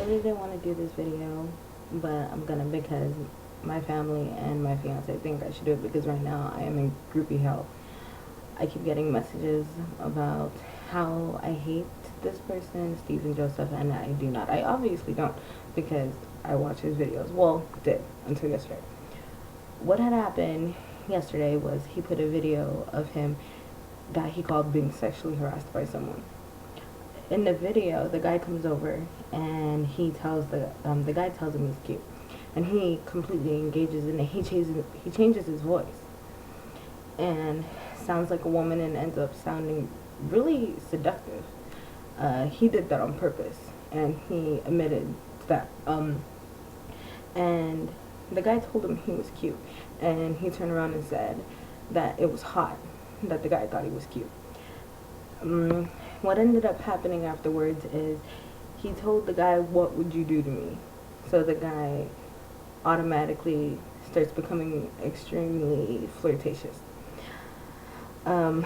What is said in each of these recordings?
really didn't want to do this video, but I'm gonna because my family and my fiance think I should do it because right now I am in groupie hell. I keep getting messages about how I hate this person, Stephen Joseph, and I do not. I obviously don't because I watch his videos. Well, did until yesterday. What had happened yesterday was he put a video of him that he called being sexually harassed by someone. In the video, the guy comes over and he tells the guy tells him he's cute, and he completely engages in it. He changes his voice and sounds like a woman and ends up sounding really seductive. He did that on purpose, and he admitted that. And the guy told him he was cute, and he turned around and said that it was hot that the guy thought he was cute. What ended up happening afterwards is he told the guy, "What would you do to me?" So the guy automatically starts becoming extremely flirtatious. And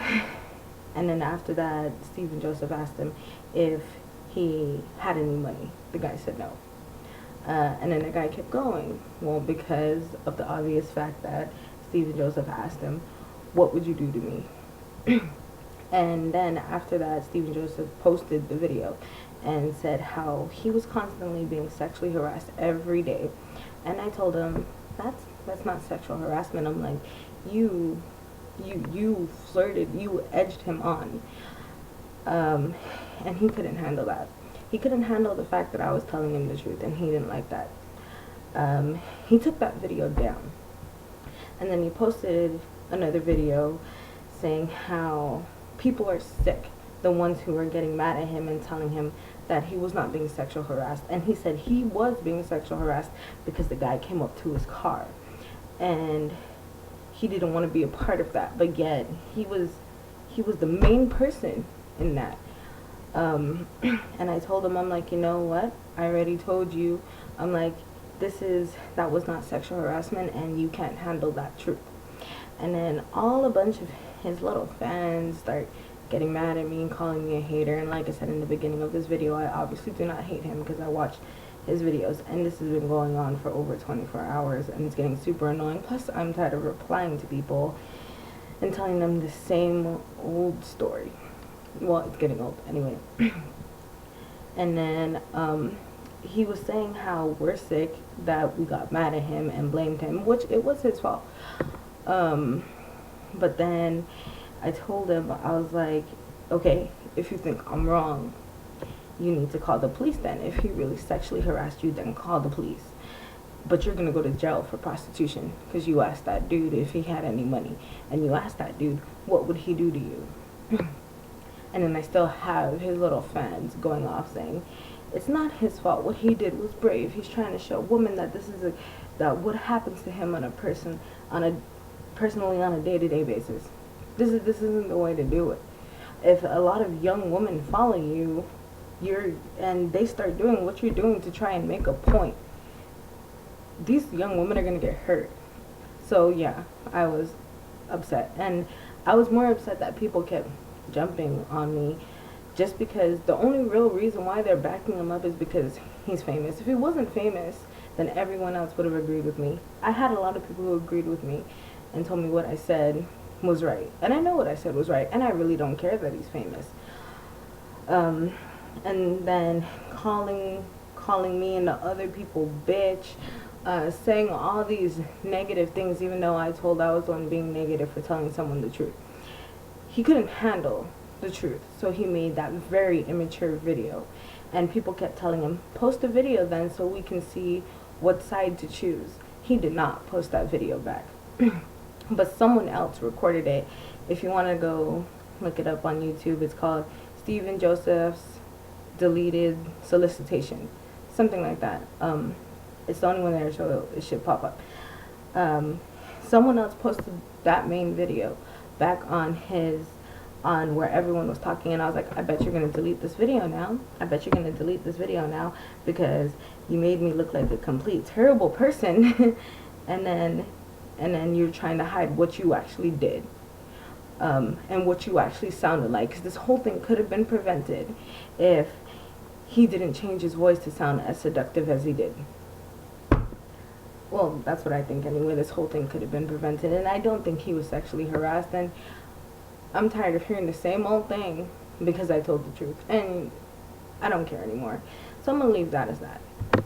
then after that, Stephen Joseph asked him if he had any money. The guy said no. And then the guy kept going. Well, because of the obvious fact that Stephen Joseph asked him, "What would you do to me?" And then after that, Stephen Joseph posted the video and said how he was constantly being sexually harassed every day. And I told him, that's not sexual harassment. I'm like, you flirted, you edged him on. And he couldn't handle that. He couldn't handle the fact that I was telling him the truth, and he didn't like that. He took that video down. And then he posted another video saying how people are sick, the ones who are getting mad at him and telling him that he was not being sexual harassed. And he said he was being sexual harassed because the guy came up to his car. And he didn't want to be a part of that, but yet he was the main person in that. And I told him, I'm like, you know what? I already told you. I'm like, that was not sexual harassment, and you can't handle that truth. And then a bunch of his little fans start getting mad at me and calling me a hater. And like I said in the beginning of this video, I obviously do not hate him because I watch his videos, and this has been going on for over 24 hours, and it's getting super annoying. Plus, I'm tired of replying to people and telling them the same old story. Well, it's getting old anyway. And then he was saying how we're sick, that we got mad at him and blamed him, which it was his fault. But then I told him, I was like, okay, if you think I'm wrong, you need to call the police then. If he really sexually harassed you, then call the police. But you're going to go to jail for prostitution because you asked that dude if he had any money. And you asked that dude, what would he do to you? And then I still have his little fans going off saying, it's not his fault. What he did was brave. He's trying to show women that that what happens to him personally on a day-to-day basis. This isn't the way to do it. If a lot of young women follow you, and they start doing what you're doing to try and make a point, these young women are gonna get hurt. So yeah, I was upset, and I was more upset that people kept jumping on me just because the only real reason why they're backing him up is because he's famous. If he wasn't famous, then everyone else would have agreed with me. I had a lot of people who agreed with me and told me what I said was right, and I know what I said was right, and I really don't care that he's famous. And then calling me and the other people bitch, saying all these negative things, even though I was the one being negative for telling someone the truth. He couldn't handle the truth, so he made that very immature video, and people kept telling him, post a video then so we can see what side to choose. He did not post that video back. But someone else recorded it. If you want to go look it up on YouTube, it's called Stephen Joseph's Deleted Solicitation, something like that. It's the only one there, so it should pop up. Someone else posted that main video back on where everyone was talking, and I was like, I bet you're gonna delete this video now. I bet you're gonna delete this video now because you made me look like a complete terrible person. and then you're trying to hide what you actually did, and what you actually sounded like, because this whole thing could have been prevented if he didn't change his voice to sound as seductive as he did. Well, that's what I think anyway. This whole thing could have been prevented, and I don't think he was sexually harassed, and I'm tired of hearing the same old thing because I told the truth, and I don't care anymore. So I'm gonna leave that as that.